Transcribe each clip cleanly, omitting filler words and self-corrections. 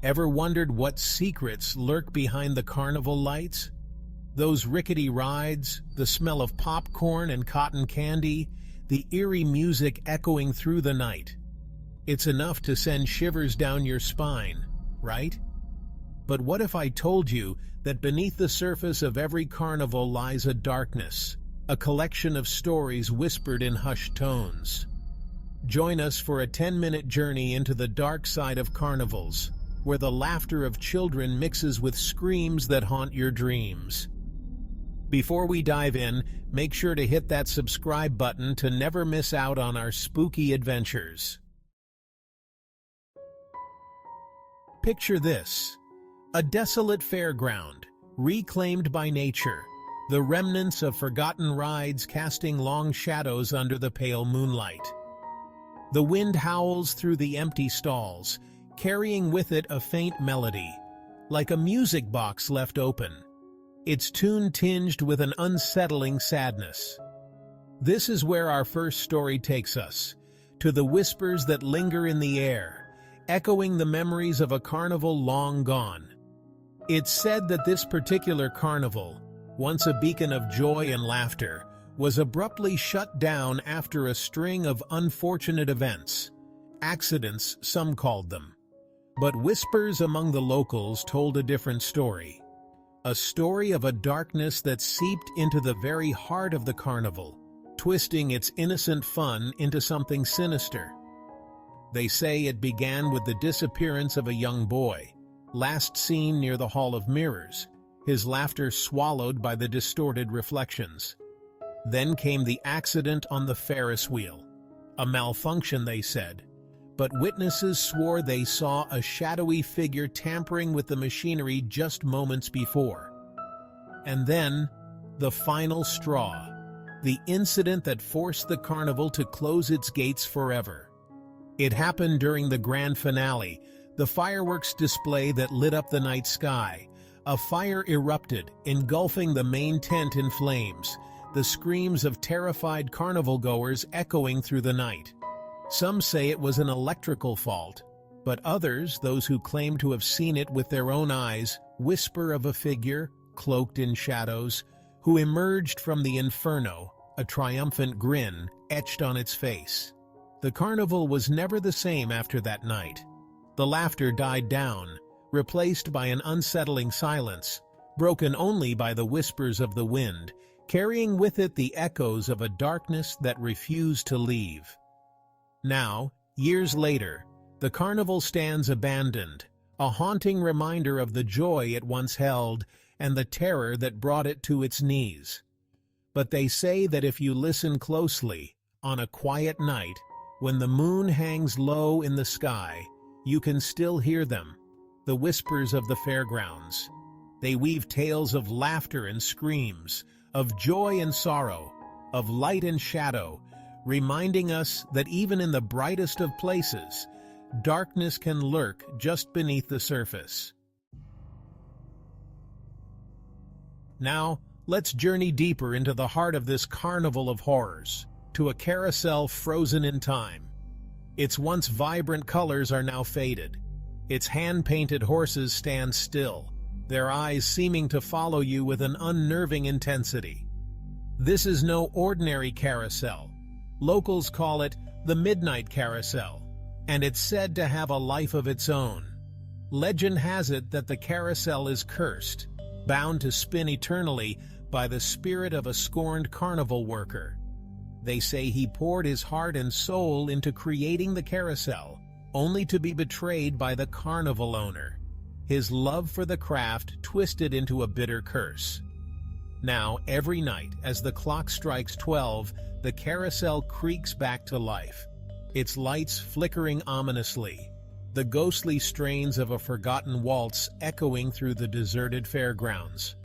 Ever wondered what secrets lurk behind the carnival lights? Those rickety rides, the smell of popcorn and cotton candy, the eerie music echoing through the night. It's enough to send shivers down your spine, right? But what if I told you that beneath the surface of every carnival lies a darkness, a collection of stories whispered in hushed tones? Join us for a 10-minute journey into the dark side of carnivals, where the laughter of children mixes with screams that haunt your dreams. Before we dive in, make sure to hit that subscribe button to never miss out on our spooky adventures. Picture this: a desolate fairground, reclaimed by nature, the remnants of forgotten rides casting long shadows under the pale moonlight. The wind howls through the empty stalls, carrying with it a faint melody, like a music box left open, its tune tinged with an unsettling sadness. This is where our first story takes us, to the whispers that linger in the air, echoing the memories of a carnival long gone. It's said that this particular carnival, once a beacon of joy and laughter, was abruptly shut down after a string of unfortunate events. Accidents, some called them. But whispers among the locals told a different story. A story of a darkness that seeped into the very heart of the carnival, twisting its innocent fun into something sinister. They say it began with the disappearance of a young boy, last seen near the Hall of Mirrors, his laughter swallowed by the distorted reflections. Then came the accident on the Ferris wheel. A malfunction, they said, but witnesses swore they saw a shadowy figure tampering with the machinery just moments before. And then, the final straw, the incident that forced the carnival to close its gates forever. It happened during the grand finale, the fireworks display that lit up the night sky. A fire erupted, engulfing the main tent in flames, the screams of terrified carnival-goers echoing through the night. Some say it was an electrical fault, but others, those who claim to have seen it with their own eyes, whisper of a figure, cloaked in shadows, who emerged from the inferno, a triumphant grin etched on its face. The carnival was never the same after that night. The laughter died down, replaced by an unsettling silence, broken only by the whispers of the wind, carrying with it the echoes of a darkness that refused to leave. Now, years later, the carnival stands abandoned, a haunting reminder of the joy it once held and the terror that brought it to its knees. But they say that if you listen closely, on a quiet night, when the moon hangs low in the sky, you can still hear them, the whispers of the fairgrounds. They weave tales of laughter and screams, of joy and sorrow, of light and shadow, reminding us that even in the brightest of places, darkness can lurk just beneath the surface. Now, let's journey deeper into the heart of this carnival of horrors, to a carousel frozen in time. Its once vibrant colors are now faded. Its hand-painted horses stand still, their eyes seeming to follow you with an unnerving intensity. This is no ordinary carousel. Locals call it the Midnight Carousel, and it's said to have a life of its own. Legend has it that the carousel is cursed, bound to spin eternally by the spirit of a scorned carnival worker. They say he poured his heart and soul into creating the carousel, only to be betrayed by the carnival owner. His love for the craft twisted into a bitter curse. Now, every night, as the clock strikes 12, the carousel creaks back to life, its lights flickering ominously, the ghostly strains of a forgotten waltz echoing through the deserted fairgrounds.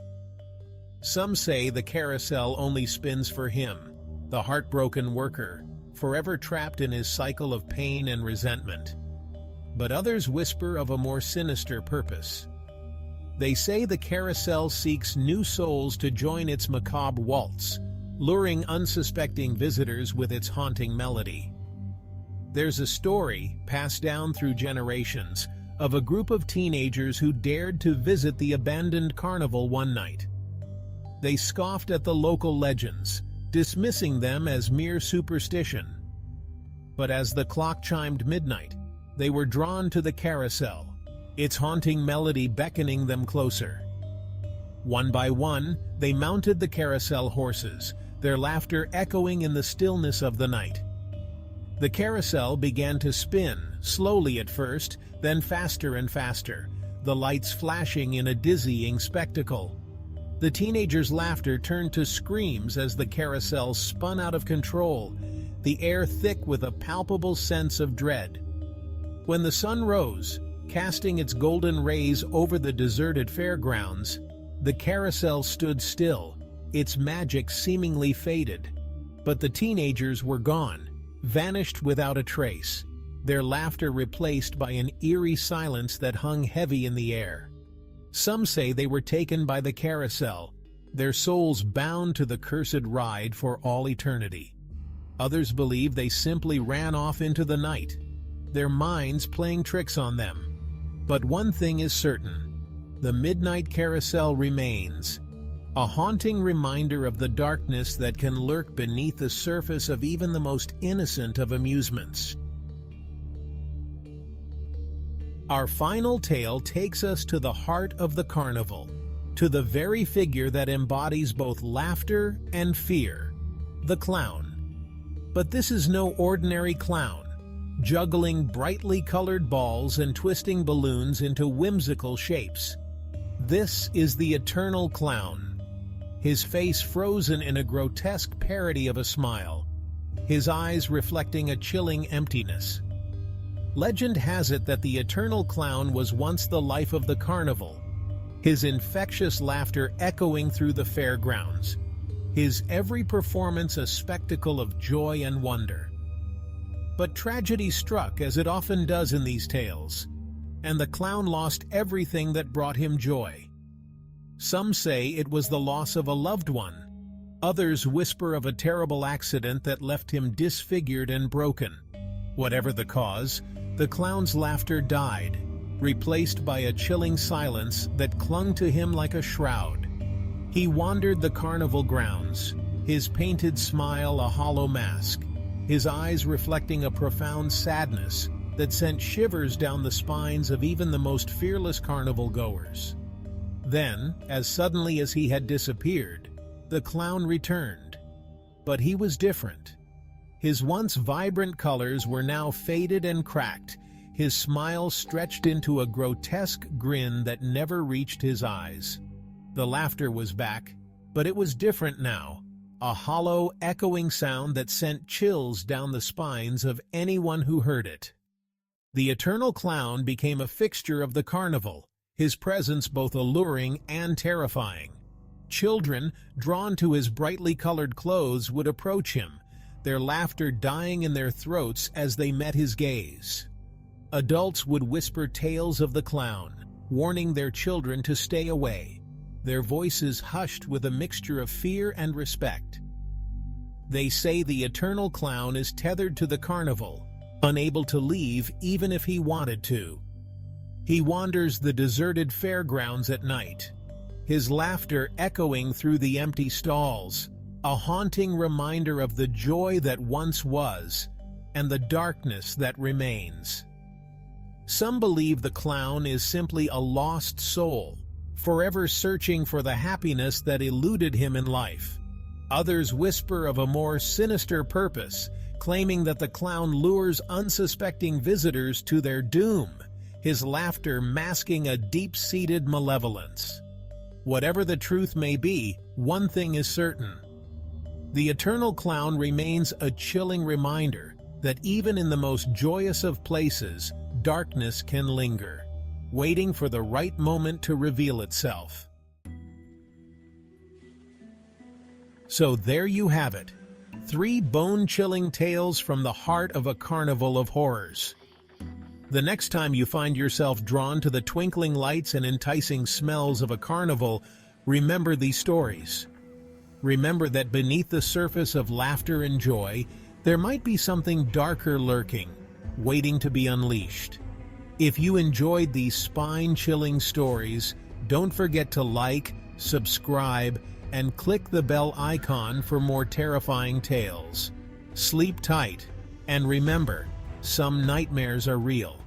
Some say the carousel only spins for him, the heartbroken worker, forever trapped in his cycle of pain and resentment. But others whisper of a more sinister purpose. They say the carousel seeks new souls to join its macabre waltz, luring unsuspecting visitors with its haunting melody. There's a story, passed down through generations, of a group of teenagers who dared to visit the abandoned carnival one night. They scoffed at the local legends, dismissing them as mere superstition. But as the clock chimed midnight, they were drawn to the carousel, its haunting melody beckoning them closer. One by one, they mounted the carousel horses, their laughter echoing in the stillness of the night. The carousel began to spin, slowly at first, then faster and faster, the lights flashing in a dizzying spectacle. The teenagers' laughter turned to screams as the carousel spun out of control, the air thick with a palpable sense of dread. When the sun rose, casting its golden rays over the deserted fairgrounds, the carousel stood still, its magic seemingly faded. But the teenagers were gone, vanished without a trace, their laughter replaced by an eerie silence that hung heavy in the air. Some say they were taken by the carousel, their souls bound to the cursed ride for all eternity. Others believe they simply ran off into the night, their minds playing tricks on them. But one thing is certain: the midnight carousel remains, a haunting reminder of the darkness that can lurk beneath the surface of even the most innocent of amusements. Our final tale takes us to the heart of the carnival, to the very figure that embodies both laughter and fear, the clown. But this is no ordinary clown, juggling brightly colored balls and twisting balloons into whimsical shapes. This is the eternal clown, his face frozen in a grotesque parody of a smile, his eyes reflecting a chilling emptiness. Legend has it that the eternal clown was once the life of the carnival, his infectious laughter echoing through the fairgrounds, his every performance a spectacle of joy and wonder. But tragedy struck, as it often does in these tales, and the clown lost everything that brought him joy. Some say it was the loss of a loved one. Others whisper of a terrible accident that left him disfigured and broken. Whatever the cause, the clown's laughter died, replaced by a chilling silence that clung to him like a shroud. He wandered the carnival grounds, his painted smile a hollow mask, his eyes reflecting a profound sadness that sent shivers down the spines of even the most fearless carnival goers. Then, as suddenly as he had disappeared, the clown returned. But he was different. His once vibrant colors were now faded and cracked, his smile stretched into a grotesque grin that never reached his eyes. The laughter was back, but it was different now, a hollow, echoing sound that sent chills down the spines of anyone who heard it. The eternal clown became a fixture of the carnival, his presence both alluring and terrifying. Children, drawn to his brightly colored clothes, would approach him, their laughter dying in their throats as they met his gaze. Adults would whisper tales of the clown, warning their children to stay away, their voices hushed with a mixture of fear and respect. They say the eternal clown is tethered to the carnival, unable to leave even if he wanted to. He wanders the deserted fairgrounds at night, his laughter echoing through the empty stalls, a haunting reminder of the joy that once was and the darkness that remains. Some believe the clown is simply a lost soul, forever searching for the happiness that eluded him in life. Others whisper of a more sinister purpose, claiming that the clown lures unsuspecting visitors to their doom, his laughter masking a deep-seated malevolence. Whatever the truth may be, one thing is certain: the eternal clown remains a chilling reminder that even in the most joyous of places, darkness can linger, waiting for the right moment to reveal itself. So there you have it, 3 bone-chilling tales from the heart of a carnival of horrors. The next time you find yourself drawn to the twinkling lights and enticing smells of a carnival, remember these stories. Remember that beneath the surface of laughter and joy, there might be something darker lurking, waiting to be unleashed. If you enjoyed these spine-chilling stories, don't forget to like, subscribe, and click the bell icon for more terrifying tales. Sleep tight, and remember, some nightmares are real.